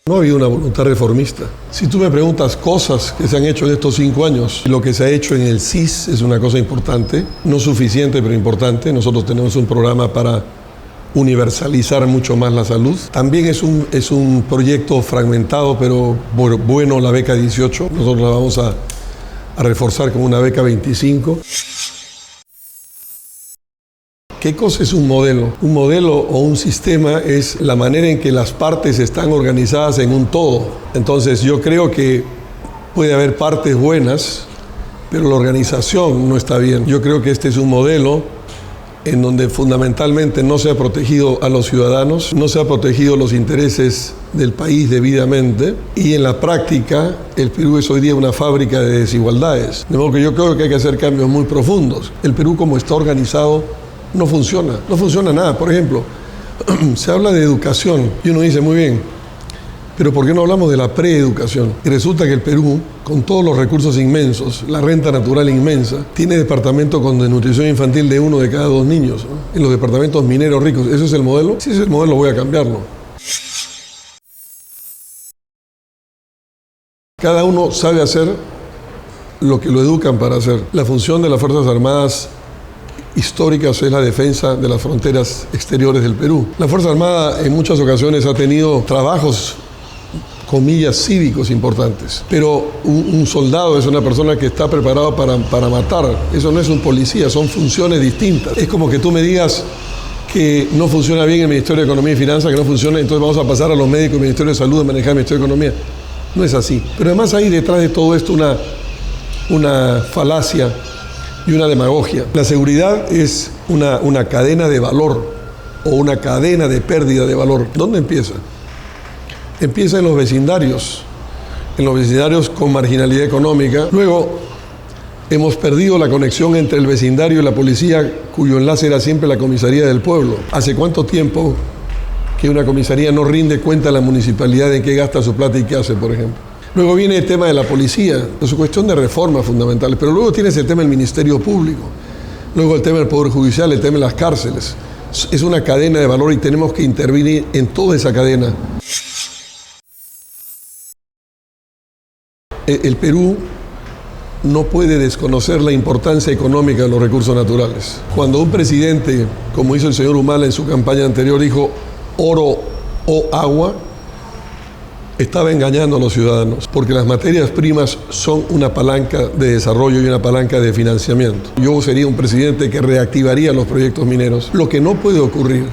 No ha habido una voluntad reformista. Si tú me preguntas cosas que se han hecho en estos 5 años, lo que se ha hecho en el CIS es una cosa importante, no suficiente, pero importante. Nosotros tenemos un programa para universalizar mucho más la salud. También es un proyecto fragmentado, pero bueno, la beca 18. Nosotros la vamos a reforzar con una beca 25. ¿Qué cosa es un modelo? Un modelo o un sistema es la manera en que las partes están organizadas en un todo. Entonces yo creo que puede haber partes buenas, pero la organización no está bien. Yo creo que este es un modelo en donde fundamentalmente no se ha protegido a los ciudadanos, no se ha protegido los intereses del país debidamente, y en la práctica el Perú es hoy día una fábrica de desigualdades. De modo que yo creo que hay que hacer cambios muy profundos. El Perú, como está organizado, no funciona nada. Por ejemplo, se habla de educación y uno dice, muy bien, pero ¿por qué no hablamos de la preeducación? Y resulta que el Perú, con todos los recursos inmensos, la renta natural inmensa, tiene departamento con desnutrición infantil de 1 de cada 2 niños, ¿no? En los departamentos mineros ricos. ¿Eso es el modelo? Si ese es el modelo, voy a cambiarlo. Cada uno sabe hacer lo que lo educan para hacer. La función de las Fuerzas Armadas históricas es la defensa de las fronteras exteriores del Perú. La Fuerza Armada en muchas ocasiones ha tenido trabajos, comillas, cívicos importantes, pero un soldado es una persona que está preparado para matar. Eso no es un policía, son funciones distintas. Es como que tú me digas que no funciona bien el Ministerio de Economía y Finanzas, que no funciona, entonces vamos a pasar a los médicos del Ministerio de Salud a manejar el Ministerio de Economía. No es así. Pero además hay detrás de todo esto una falacia y una demagogia. La seguridad es una cadena de valor o una cadena de pérdida de valor. ¿Dónde empieza? Empieza en los vecindarios con marginalidad económica. Luego hemos perdido la conexión entre el vecindario y la policía, cuyo enlace era siempre la comisaría del pueblo. ¿Hace cuánto tiempo que una comisaría no rinde cuenta a la municipalidad en qué gasta su plata y qué hace, por ejemplo? Luego viene el tema de la policía, es una cuestión de reformas fundamentales, pero luego tienes el tema del Ministerio Público, luego el tema del Poder Judicial, el tema de las cárceles. Es una cadena de valor y tenemos que intervenir en toda esa cadena. El Perú no puede desconocer la importancia económica de los recursos naturales. Cuando un presidente, como hizo el señor Humala en su campaña anterior, dijo oro o agua, estaba engañando a los ciudadanos, porque las materias primas son una palanca de desarrollo y una palanca de financiamiento. Yo sería un presidente que reactivaría los proyectos mineros. Lo que no puede ocurrir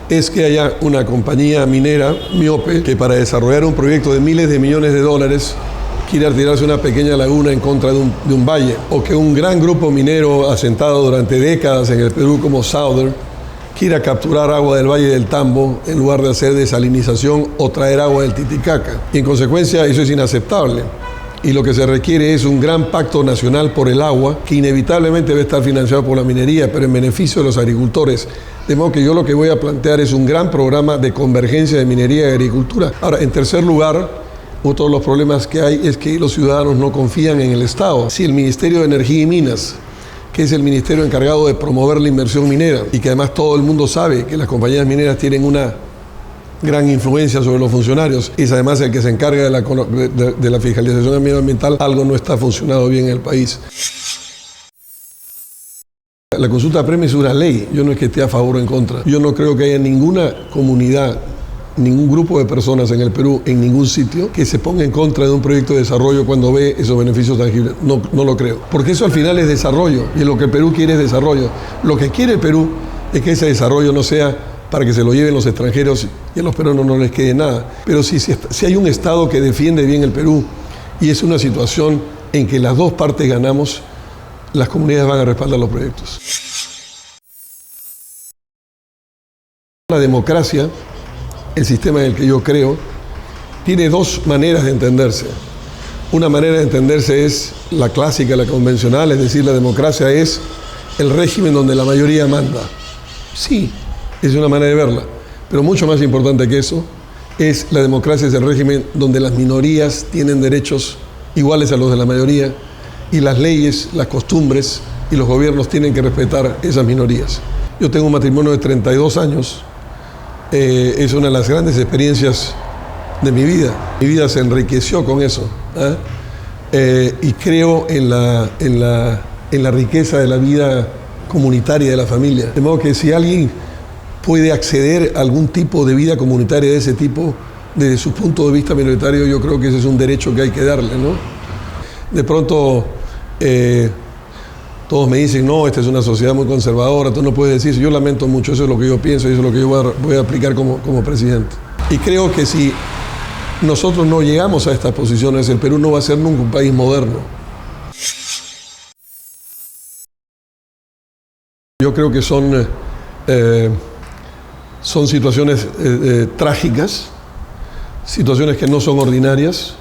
es que haya una compañía minera miope que para desarrollar un proyecto de miles de millones de dólares quiera tirarse una pequeña laguna en contra de un valle, o que un gran grupo minero asentado durante décadas en el Perú como Southern quiera capturar agua del Valle del Tambo en lugar de hacer desalinización o traer agua del Titicaca. Y en consecuencia eso es inaceptable. Y lo que se requiere es un gran pacto nacional por el agua que inevitablemente debe estar financiado por la minería, pero en beneficio de los agricultores. De modo que yo lo que voy a plantear es un gran programa de convergencia de minería y agricultura. Ahora, en tercer lugar, otro de los problemas que hay es que los ciudadanos no confían en el Estado. Si el Ministerio de Energía y Minas, que es el ministerio encargado de promover la inversión minera, y que además todo el mundo sabe que las compañías mineras tienen una gran influencia sobre los funcionarios, es además el que se encarga de la fiscalización medioambiental, algo no está funcionando bien en el país. La consulta previa es una ley, yo no es que esté a favor o en contra. Yo no creo que haya ninguna comunidad, ningún grupo de personas en el Perú, en ningún sitio, que se ponga en contra de un proyecto de desarrollo cuando ve esos beneficios tangibles. No lo creo. Porque eso al final es desarrollo, y lo que el Perú quiere es desarrollo. Lo que quiere el Perú es que ese desarrollo no sea para que se lo lleven los extranjeros y a los peruanos no les quede nada. Pero si hay un Estado que defiende bien el Perú y es una situación en que las dos partes ganamos, las comunidades van a respaldar los proyectos. La democracia, el sistema en el que yo creo, tiene dos maneras de entenderse. Una manera de entenderse es la clásica, la convencional, es decir, la democracia es el régimen donde la mayoría manda. Sí, es una manera de verla, pero mucho más importante que eso, la democracia es el régimen donde las minorías tienen derechos iguales a los de la mayoría y las leyes, las costumbres y los gobiernos tienen que respetar esas minorías. Yo tengo un matrimonio de 32 años, es una de las grandes experiencias de mi vida. Mi vida se enriqueció con eso. Y creo en la riqueza de la vida comunitaria de la familia. De modo que si alguien puede acceder a algún tipo de vida comunitaria de ese tipo, desde su punto de vista minoritario, yo creo que ese es un derecho que hay que darle, ¿no? De pronto, todos me dicen, no, esta es una sociedad muy conservadora, tú no puedes decir eso. Yo lamento mucho, eso es lo que yo pienso y eso es lo que yo voy a aplicar como presidente. Y creo que si nosotros no llegamos a estas posiciones, el Perú no va a ser nunca un país moderno. Yo creo que son situaciones trágicas, situaciones que no son ordinarias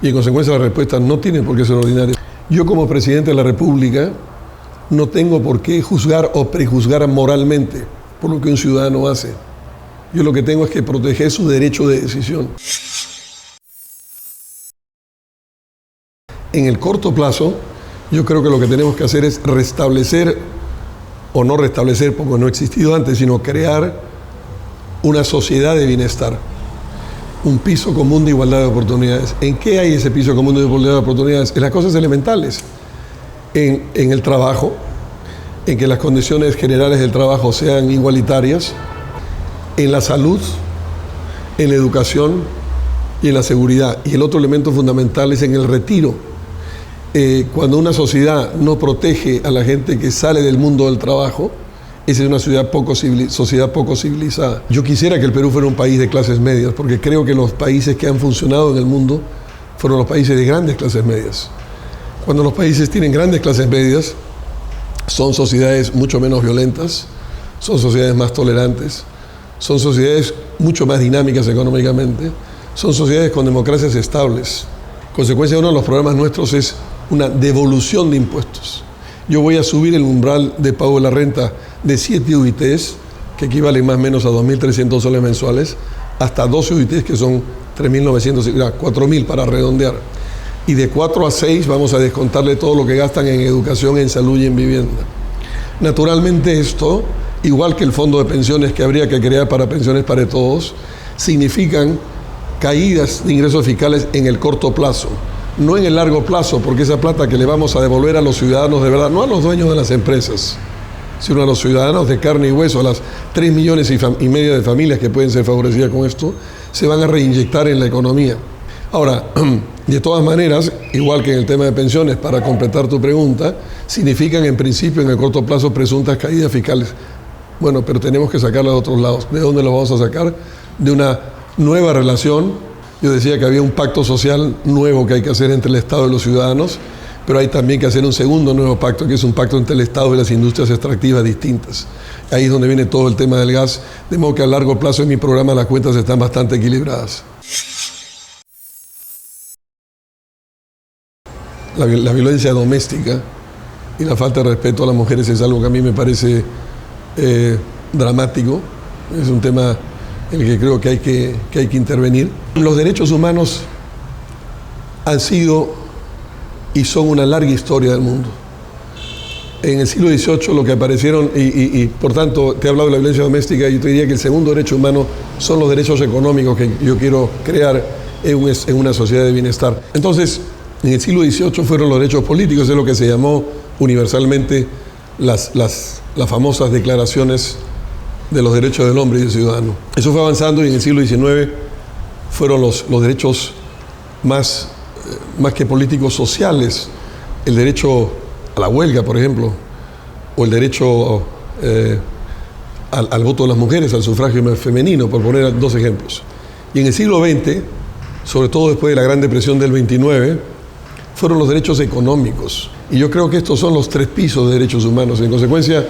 y en consecuencia las respuestas no tienen por qué ser ordinarias. Yo como presidente de la República no tengo por qué juzgar o prejuzgar moralmente por lo que un ciudadano hace. Yo lo que tengo es que proteger su derecho de decisión. En el corto plazo, yo creo que lo que tenemos que hacer es restablecer, o no restablecer porque no ha existido antes, sino crear una sociedad de bienestar, un piso común de igualdad de oportunidades. ¿En qué hay ese piso común de igualdad de oportunidades? En las cosas elementales, en el trabajo, en que las condiciones generales del trabajo sean igualitarias, en la salud, en la educación y en la seguridad. Y el otro elemento fundamental es en el retiro. Cuando una sociedad no protege a la gente que sale del mundo del trabajo, esa es una sociedad poco civilizada. Yo quisiera que el Perú fuera un país de clases medias, porque creo que los países que han funcionado en el mundo fueron los países de grandes clases medias. Cuando los países tienen grandes clases medias, son sociedades mucho menos violentas, son sociedades más tolerantes, son sociedades mucho más dinámicas económicamente, son sociedades con democracias estables. Consecuencia, uno de los problemas nuestros es una devolución de impuestos. Yo voy a subir el umbral de pago de la renta de 7 UITs, que equivalen más o menos a 2.300 soles mensuales, hasta 12 UITs, que son 3.900, 4.000 para redondear. Y de 4 a 6 vamos a descontarle todo lo que gastan en educación, en salud y en vivienda. Naturalmente esto, igual que el fondo de pensiones que habría que crear para pensiones para todos, significan caídas de ingresos fiscales en el corto plazo, no en el largo plazo, porque esa plata que le vamos a devolver a los ciudadanos de verdad, no a los dueños de las empresas, sino a los ciudadanos de carne y hueso, a las 3,5 millones de familias que pueden ser favorecidas con esto, se van a reinyectar en la economía. Ahora, de todas maneras, igual que en el tema de pensiones, para completar tu pregunta, significan en principio en el corto plazo presuntas caídas fiscales. Bueno, pero tenemos que sacarlas de otros lados. ¿De dónde lo vamos a sacar? De una nueva relación. Yo decía que había un pacto social nuevo que hay que hacer entre el Estado y los ciudadanos, pero hay también que hacer un segundo nuevo pacto, que es un pacto entre el Estado y las industrias extractivas distintas. Ahí es donde viene todo el tema del gas, de modo que a largo plazo en mi programa las cuentas están bastante equilibradas. La violencia doméstica y la falta de respeto a las mujeres es algo que a mí me parece dramático. Es un tema en el que creo que hay que intervenir. Los derechos humanos han sido y son una larga historia del mundo. En el siglo XVIII lo que aparecieron, y por tanto te he hablado de la violencia doméstica, yo te diría que el segundo derecho humano son los derechos económicos que yo quiero crear en una sociedad de bienestar. Entonces, en el siglo XVIII fueron los derechos políticos, es lo que se llamó universalmente las famosas declaraciones de los derechos del hombre y del ciudadano. Eso fue avanzando y en el siglo XIX fueron los derechos más que políticos sociales, el derecho a la huelga, por ejemplo, o el derecho al voto de las mujeres, al sufragio femenino, por poner dos ejemplos. Y en el siglo XX, sobre todo después de la Gran Depresión del 29, fueron los derechos económicos. Y yo creo que estos son los 3 pisos de derechos humanos. En consecuencia,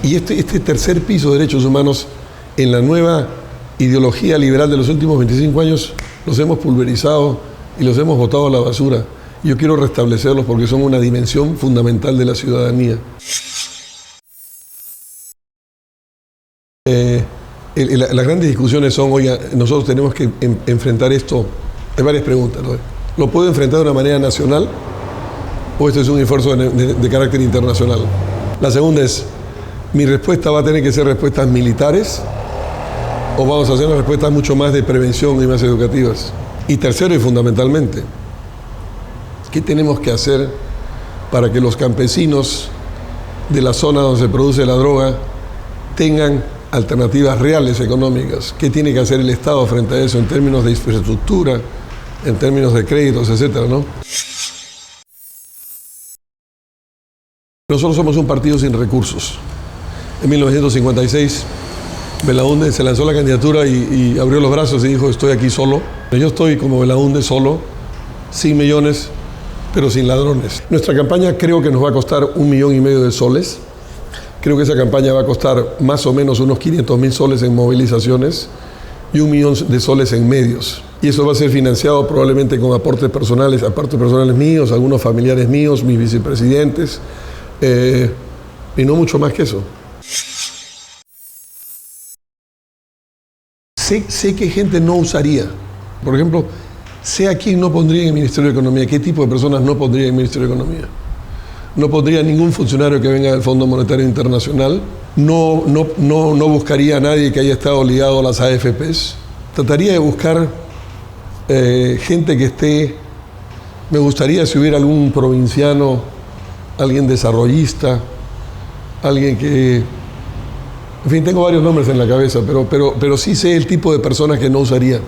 y este tercer piso de derechos humanos, en la nueva ideología liberal de los últimos 25 años, los hemos pulverizado y los hemos botado a la basura. Yo quiero restablecerlos porque son una dimensión fundamental de la ciudadanía. Las grandes discusiones son, oiga, nosotros tenemos que enfrentar esto. Hay varias preguntas, ¿no? ¿Lo puedo enfrentar de una manera nacional o esto es un esfuerzo de carácter internacional? La segunda es, mi respuesta va a tener que ser respuestas militares o vamos a hacer unas respuestas mucho más de prevención y más educativas? Y tercero y fundamentalmente, ¿qué tenemos que hacer para que los campesinos de la zona donde se produce la droga tengan alternativas reales económicas? ¿Qué tiene que hacer el Estado frente a eso en términos de infraestructura, en términos de créditos, etcétera, ¿no? Nosotros somos un partido sin recursos. En 1956, Belaúnde se lanzó la candidatura y abrió los brazos y dijo: estoy aquí solo. Yo estoy como Belaúnde solo, sin millones, pero sin ladrones. Nuestra campaña creo que nos va a costar 1,5 millones de soles. Creo que esa campaña va a costar más o menos unos 500.000 soles en movilizaciones y 1 millón de soles en medios. Y eso va a ser financiado probablemente con aportes personales míos, algunos familiares míos, mis vicepresidentes, y no mucho más que eso. Sé que gente no usaría. Por ejemplo, sé a quién no pondría en el Ministerio de Economía, qué tipo de personas no pondría en el Ministerio de Economía. No pondría ningún funcionario que venga del Fondo Monetario Internacional. No buscaría a nadie que haya estado ligado a las AFPs. Trataría de buscar gente que esté... Me gustaría si hubiera algún provinciano, alguien desarrollista, alguien que... En fin, tengo varios nombres en la cabeza, pero sí sé el tipo de personas que no usaría.